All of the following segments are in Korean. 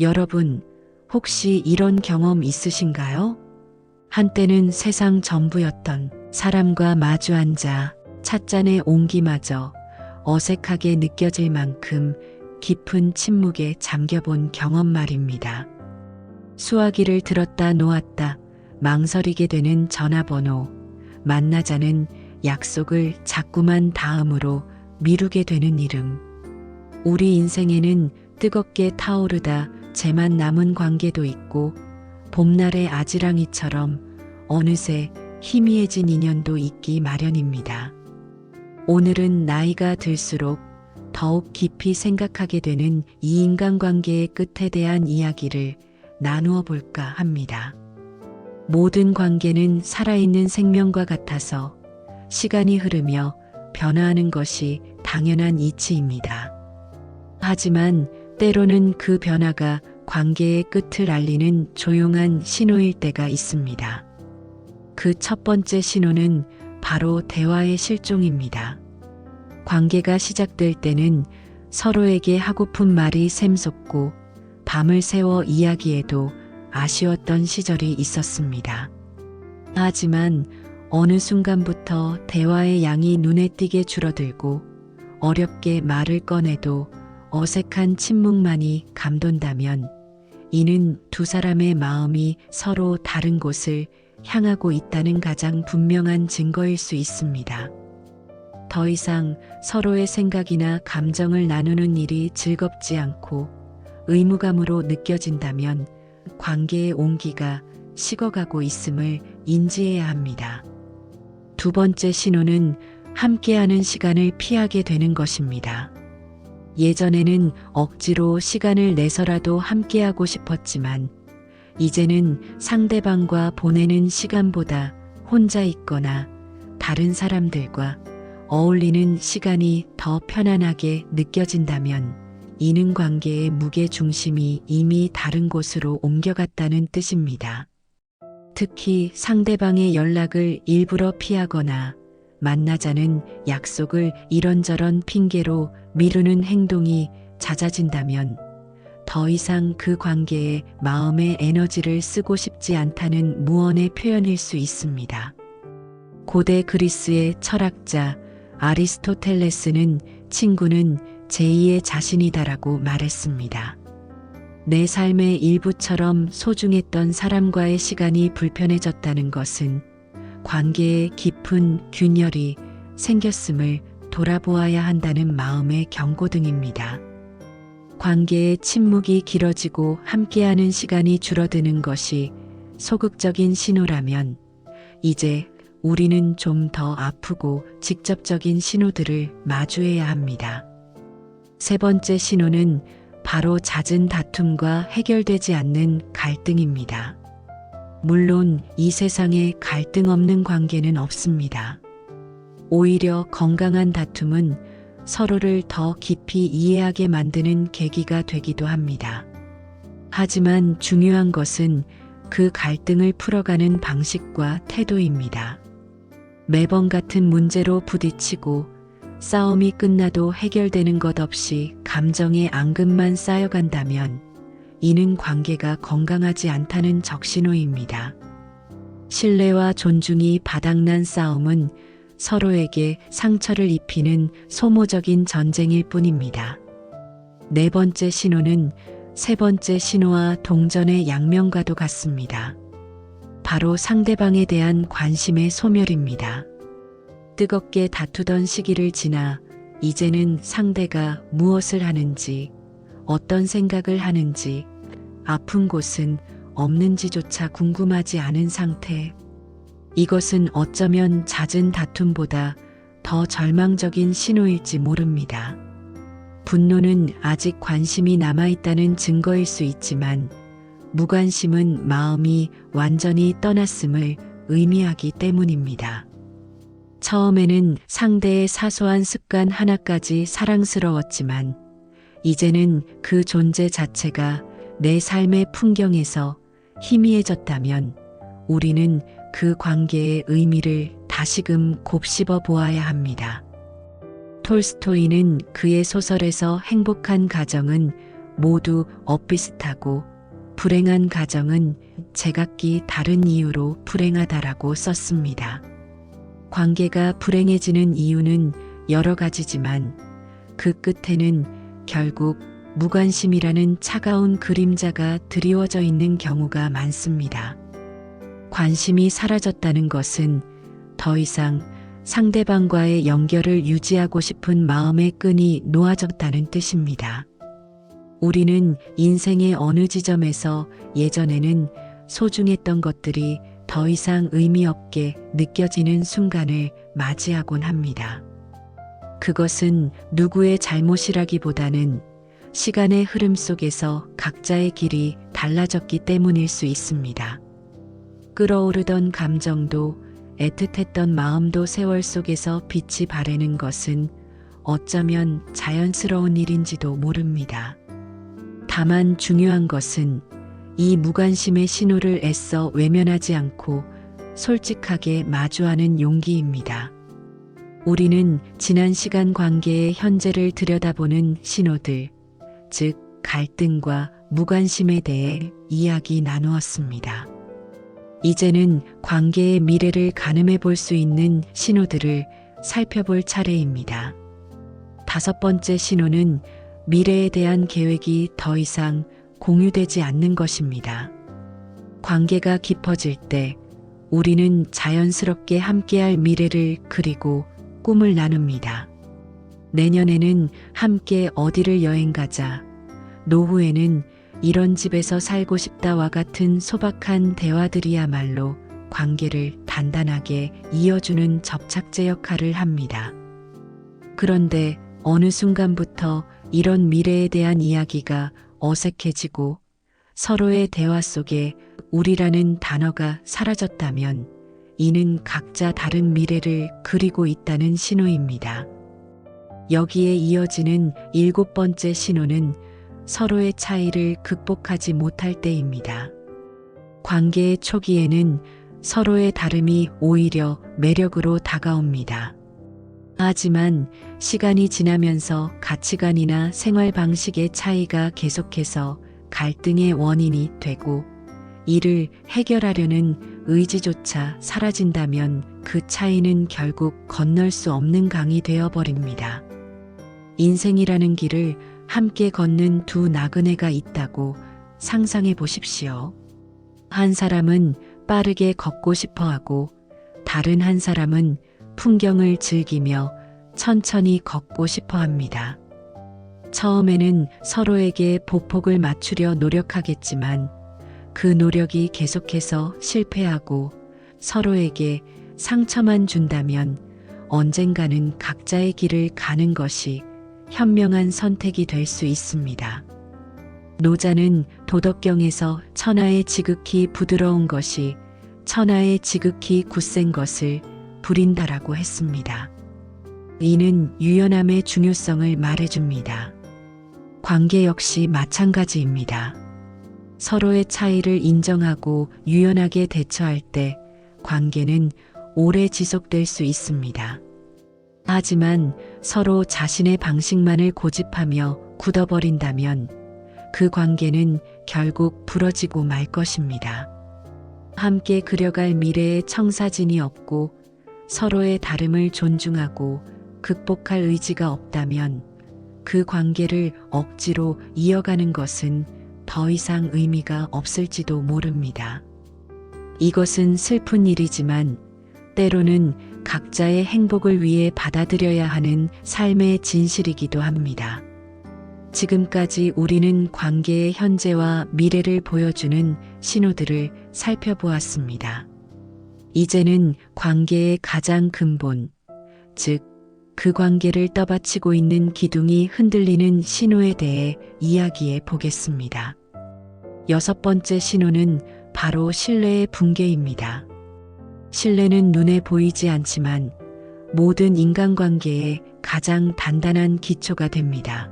여러분, 혹시 이런 경험 있으신가요? 한때는 세상 전부였던 사람과 마주 앉아 찻잔의 온기마저 어색하게 느껴질 만큼 깊은 침묵에 잠겨본 경험 말입니다. 수화기를 들었다 놓았다 망설이게 되는 전화번호, 만나자는 약속을 자꾸만 다음으로 미루게 되는 이름. 우리 인생에는 뜨겁게 타오르다 재만 남은 관계도 있고 봄날의 아지랑이처럼 어느새 희미해진 인연도 있기 마련입니다. 오늘은 나이가 들수록 더욱 깊이 생각하게 되는 이 인간관계의 끝에 대한 이야기를 나누어 볼까 합니다. 모든 관계는 살아있는 생명과 같아서 시간이 흐르며 변화하는 것이 당연한 이치입니다. 하지만 때로는 그 변화가 관계의 끝을 알리는 조용한 신호일 때가 있습니다. 그 첫 번째 신호는 바로 대화의 실종입니다. 관계가 시작될 때는 서로에게 하고픈 말이 샘솟고 밤을 새워 이야기해도 아쉬웠던 시절이 있었습니다. 하지만 어느 순간부터 대화의 양이 눈에 띄게 줄어들고 어렵게 말을 꺼내도 어색한 침묵만이 감돈다면 이는 두 사람의 마음이 서로 다른 곳을 향하고 있다는 가장 분명한 증거일 수 있습니다. 더 이상 서로의 생각이나 감정을 나누는 일이 즐겁지 않고 의무감으로 느껴진다면 관계의 온기가 식어가고 있음을 인지해야 합니다. 두 번째 신호는 함께하는 시간을 피하게 되는 것입니다. 예전에는 억지로 시간을 내서라도 함께하고 싶었지만 이제는 상대방과 보내는 시간보다 혼자 있거나 다른 사람들과 어울리는 시간이 더 편안하게 느껴진다면 이는 관계의 무게 중심이 이미 다른 곳으로 옮겨갔다는 뜻입니다. 특히 상대방의 연락을 일부러 피하거나 만나자는 약속을 이런저런 핑계로 미루는 행동이 잦아진다면 더 이상 그 관계에 마음의 에너지를 쓰고 싶지 않다는 무언의 표현일 수 있습니다. 고대 그리스의 철학자 아리스토텔레스는 친구는 제2의 자신이다라고 말했습니다. 내 삶의 일부처럼 소중했던 사람과의 시간이 불편해졌다는 것은 관계에 깊은 균열이 생겼음을 돌아보아야 한다는 마음의 경고등입니다. 관계의 침묵이 길어지고 함께하는 시간이 줄어드는 것이 소극적인 신호라면 이제 우리는 좀 더 아프고 직접적인 신호들을 마주해야 합니다. 세 번째 신호는 바로 잦은 다툼과 해결되지 않는 갈등입니다. 물론 이 세상에 갈등 없는 관계는 없습니다. 오히려 건강한 다툼은 서로를 더 깊이 이해하게 만드는 계기가 되기도 합니다. 하지만 중요한 것은 그 갈등을 풀어가는 방식과 태도입니다. 매번 같은 문제로 부딪히고 싸움이 끝나도 해결되는 것 없이 감정의 앙금만 쌓여간다면 이는 관계가 건강하지 않다는 적신호입니다. 신뢰와 존중이 바닥난 싸움은 서로에게 상처를 입히는 소모적인 전쟁일 뿐입니다. 네 번째 신호는 세 번째 신호와 동전의 양면과도 같습니다. 바로 상대방에 대한 관심의 소멸입니다. 뜨겁게 다투던 시기를 지나 이제는 상대가 무엇을 하는지, 어떤 생각을 하는지, 아픈 곳은 없는지조차 궁금하지 않은 상태. 이것은 어쩌면 잦은 다툼보다 더 절망적인 신호일지 모릅니다. 분노는 아직 관심이 남아있다는 증거일 수 있지만 무관심은 마음이 완전히 떠났음을 의미하기 때문입니다. 처음에는 상대의 사소한 습관 하나까지 사랑스러웠지만 이제는 그 존재 자체가 내 삶의 풍경에서 희미해졌다면 우리는 그 관계의 의미를 다시금 곱씹어 보아야 합니다. 톨스토이는 그의 소설에서 행복한 가정은 모두 엇비슷하고 불행한 가정은 제각기 다른 이유로 불행하다라고 썼습니다. 관계가 불행해지는 이유는 여러 가지지만 그 끝에는 결국 무관심이라는 차가운 그림자가 드리워져 있는 경우가 많습니다. 관심이 사라졌다는 것은 더 이상 상대방과의 연결을 유지하고 싶은 마음의 끈이 놓아졌다는 뜻입니다. 우리는 인생의 어느 지점에서 예전에는 소중했던 것들이 더 이상 의미 없게 느껴지는 순간을 맞이하곤 합니다. 그것은 누구의 잘못이라기보다는 시간의 흐름 속에서 각자의 길이 달라졌기 때문일 수 있습니다. 끓어오르던 감정도 애틋했던 마음도 세월 속에서 빛이 바래는 것은 어쩌면 자연스러운 일인지도 모릅니다. 다만 중요한 것은 이 무관심의 신호를 애써 외면하지 않고 솔직하게 마주하는 용기입니다. 우리는 지난 시간 관계의 현재를 들여다보는 신호들, 즉 갈등과 무관심에 대해 이야기 나누었습니다. 이제는 관계의 미래를 가늠해 볼 수 있는 신호들을 살펴볼 차례입니다. 5번째 신호는 미래에 대한 계획이 더 이상 공유되지 않는 것입니다. 관계가 깊어질 때 우리는 자연스럽게 함께할 미래를 그리고 꿈을 나눕니다. 내년에는 함께 어디를 여행 가자. 노후에는 이런 집에서 살고 싶다와 같은 소박한 대화들이야말로 관계를 단단하게 이어주는 접착제 역할을 합니다. 그런데 어느 순간부터 이런 미래에 대한 이야기가 어색해지고 서로의 대화 속에 우리라는 단어가 사라졌다면 이는 각자 다른 미래를 그리고 있다는 신호입니다. 여기에 이어지는 7번째 신호는 서로의 차이를 극복하지 못할 때입니다. 관계의 초기에는 서로의 다름이 오히려 매력으로 다가옵니다. 하지만 시간이 지나면서 가치관이나 생활 방식의 차이가 계속해서 갈등의 원인이 되고 이를 해결하려는 의지조차 사라진다면 그 차이는 결국 건널 수 없는 강이 되어버립니다. 인생이라는 길을 함께 걷는 두 나그네가 있다고 상상해 보십시오. 한 사람은 빠르게 걷고 싶어 하고 다른 한 사람은 풍경을 즐기며 천천히 걷고 싶어 합니다. 처음에는 서로에게 보폭을 맞추려 노력하겠지만 그 노력이 계속해서 실패하고 서로에게 상처만 준다면 언젠가는 각자의 길을 가는 것이 현명한 선택이 될 수 있습니다. 노자는 도덕경에서 천하의 지극히 부드러운 것이 천하의 지극히 굳센 것을 부린다라고 했습니다. 이는 유연함의 중요성을 말해줍니다. 관계 역시 마찬가지입니다. 서로의 차이를 인정하고 유연하게 대처할 때 관계는 오래 지속될 수 있습니다. 하지만 서로 자신의 방식만을 고집하며 굳어버린다면 그 관계는 결국 부러지고 말 것입니다. 함께 그려갈 미래의 청사진이 없고 서로의 다름을 존중하고 극복할 의지가 없다면 그 관계를 억지로 이어가는 것은 더 이상 의미가 없을지도 모릅니다. 이것은 슬픈 일이지만 때로는 각자의 행복을 위해 받아들여야 하는 삶의 진실이기도 합니다. 지금까지 우리는 관계의 현재와 미래를 보여주는 신호들을 살펴보았습니다. 이제는 관계의 가장 근본, 즉, 그 관계를 떠받치고 있는 기둥이 흔들리는 신호에 대해 이야기해 보겠습니다. 6번째 신호는 바로 신뢰의 붕괴입니다. 신뢰는 눈에 보이지 않지만 모든 인간관계의 가장 단단한 기초가 됩니다.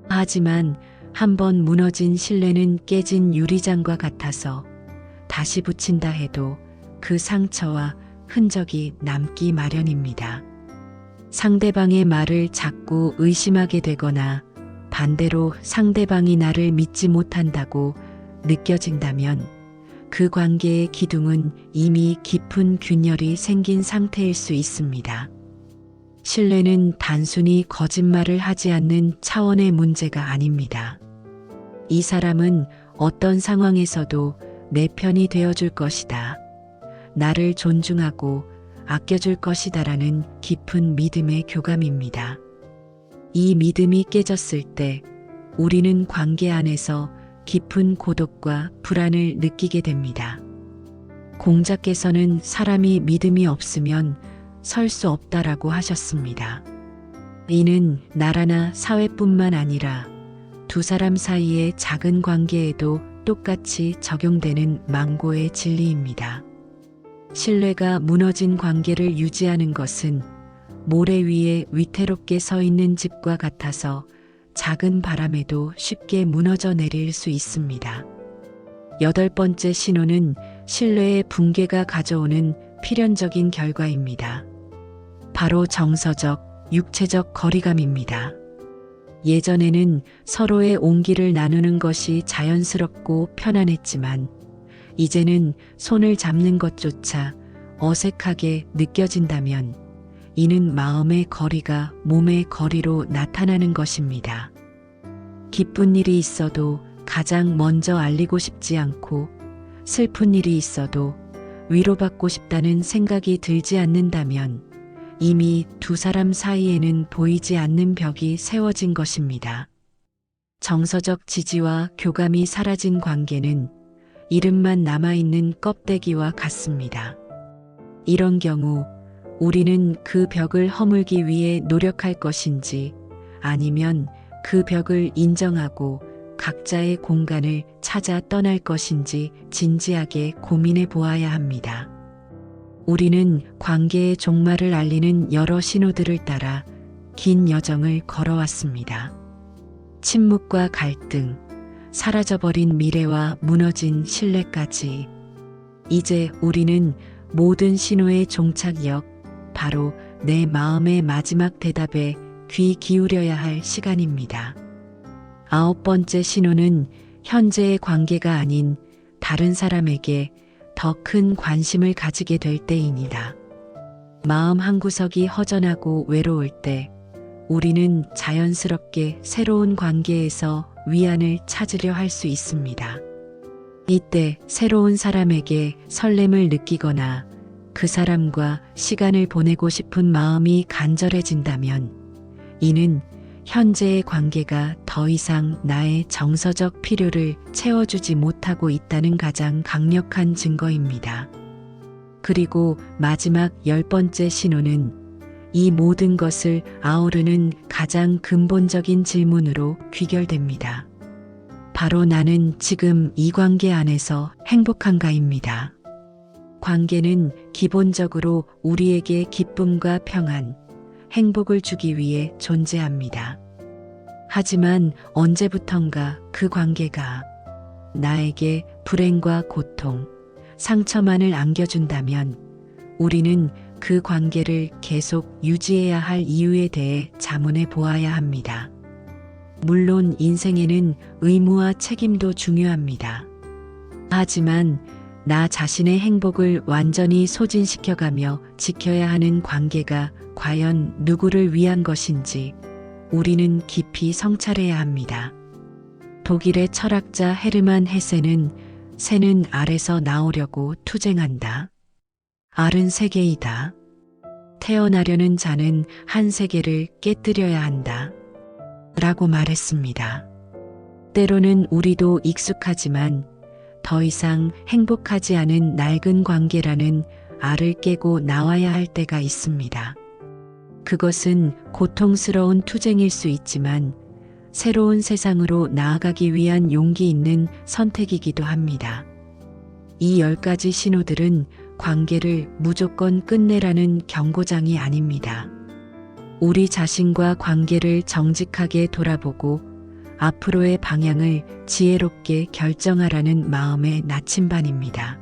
하지만 한번 무너진 신뢰는 깨진 유리장과 같아서 다시 붙인다 해도 그 상처와 흔적이 남기 마련입니다. 상대방의 말을 자꾸 의심하게 되거나 반대로 상대방이 나를 믿지 못한다고 느껴진다면 그 관계의 기둥은 이미 깊은 균열이 생긴 상태일 수 있습니다. 신뢰는 단순히 거짓말을 하지 않는 차원의 문제가 아닙니다. 이 사람은 어떤 상황에서도 내 편이 되어줄 것이다. 나를 존중하고 아껴줄 것이다라는 깊은 믿음의 교감입니다. 이 믿음이 깨졌을 때 우리는 관계 안에서 깊은 고독과 불안을 느끼게 됩니다. 공자께서는 사람이 믿음이 없으면 설 수 없다라고 하셨습니다. 이는 나라나 사회뿐만 아니라 두 사람 사이의 작은 관계에도 똑같이 적용되는 망고의 진리입니다. 신뢰가 무너진 관계를 유지하는 것은 모래 위에 위태롭게 서 있는 집과 같아서 작은 바람에도 쉽게 무너져 내릴 수 있습니다. 8번째 신호는 신뢰의 붕괴가 가져오는 필연적인 결과입니다. 바로 정서적, 육체적 거리감입니다. 예전에는 서로의 온기를 나누는 것이 자연스럽고 편안했지만 이제는 손을 잡는 것조차 어색하게 느껴진다면 이는 마음의 거리가 몸의 거리로 나타나는 것입니다. 기쁜 일이 있어도 가장 먼저 알리고 싶지 않고 슬픈 일이 있어도 위로받고 싶다는 생각이 들지 않는다면 이미 두 사람 사이에는 보이지 않는 벽이 세워진 것입니다. 정서적 지지와 교감이 사라진 관계는 이름만 남아있는 껍데기와 같습니다. 이런 경우 우리는 그 벽을 허물기 위해 노력할 것인지 아니면 그 벽을 인정하고 각자의 공간을 찾아 떠날 것인지 진지하게 고민해 보아야 합니다. 우리는 관계의 종말을 알리는 여러 신호들을 따라 긴 여정을 걸어왔습니다. 침묵과 갈등, 사라져버린 미래와 무너진 신뢰까지. 이제 우리는 모든 신호의 종착역, 바로 내 마음의 마지막 대답에 귀 기울여야 할 시간입니다. 9번째 신호는 현재의 관계가 아닌 다른 사람에게 더 큰 관심을 가지게 될 때입니다. 마음 한구석이 허전하고 외로울 때 우리는 자연스럽게 새로운 관계에서 위안을 찾으려 할 수 있습니다. 이때 새로운 사람에게 설렘을 느끼거나 그 사람과 시간을 보내고 싶은 마음이 간절해진다면 이는 현재의 관계가 더 이상 나의 정서적 필요를 채워주지 못하고 있다는 가장 강력한 증거입니다. 그리고 마지막 10번째 신호는 이 모든 것을 아우르는 가장 근본적인 질문으로 귀결됩니다. 바로 나는 지금 이 관계 안에서 행복한가입니다. 관계는 기본적으로 우리에게 기쁨과 평안, 행복을 주기 위해 존재합니다. 하지만 언제부턴가 그 관계가 나에게 불행과 고통, 상처만을 안겨준다면 우리는 그 관계를 계속 유지해야 할 이유에 대해 자문해 보아야 합니다. 물론 인생에는 의무와 책임도 중요합니다. 하지만 나 자신의 행복을 완전히 소진시켜가며 지켜야 하는 관계가 과연 누구를 위한 것인지 우리는 깊이 성찰해야 합니다. 독일의 철학자 헤르만 헤세는 새는 알에서 나오려고 투쟁한다. 알은 세계이다. 태어나려는 자는 한 세계를 깨뜨려야 한다. 라고 말했습니다. 때로는 우리도 익숙하지만 더 이상 행복하지 않은 낡은 관계라는 알을 깨고 나와야 할 때가 있습니다. 그것은 고통스러운 투쟁일 수 있지만 새로운 세상으로 나아가기 위한 용기 있는 선택이기도 합니다. 이 10가지 신호들은 관계를 무조건 끝내라는 경고장이 아닙니다. 우리 자신과 관계를 정직하게 돌아보고 앞으로의 방향을 지혜롭게 결정하라는 마음의 나침반입니다.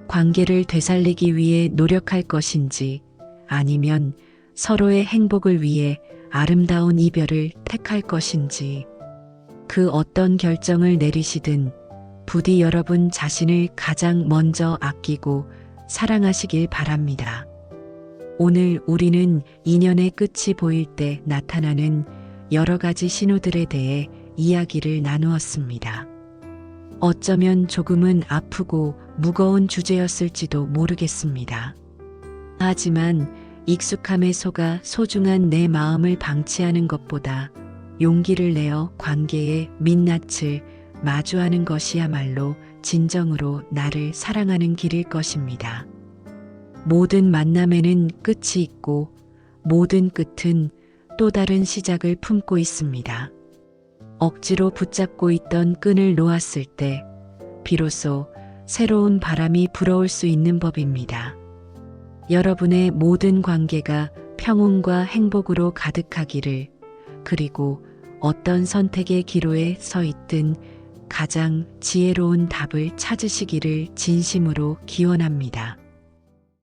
관계를 되살리기 위해 노력할 것인지 아니면 서로의 행복을 위해 아름다운 이별을 택할 것인지, 그 어떤 결정을 내리시든 부디 여러분 자신을 가장 먼저 아끼고 사랑하시길 바랍니다. 오늘 우리는 인연의 끝이 보일 때 나타나는 여러 가지 신호들에 대해 이야기를 나누었습니다. 어쩌면 조금은 아프고 무거운 주제였을지도 모르겠습니다. 하지만 익숙함에 속아 소중한 내 마음을 방치하는 것보다 용기를 내어 관계의 민낯을 마주하는 것이야말로 진정으로 나를 사랑하는 길일 것입니다. 모든 만남에는 끝이 있고 모든 끝은 또 다른 시작을 품고 있습니다. 억지로 붙잡고 있던 끈을 놓았을 때 비로소 새로운 바람이 불어올 수 있는 법입니다. 여러분의 모든 관계가 평온과 행복으로 가득하기를, 그리고 어떤 선택의 기로에 서 있든 가장 지혜로운 답을 찾으시기를 진심으로 기원합니다.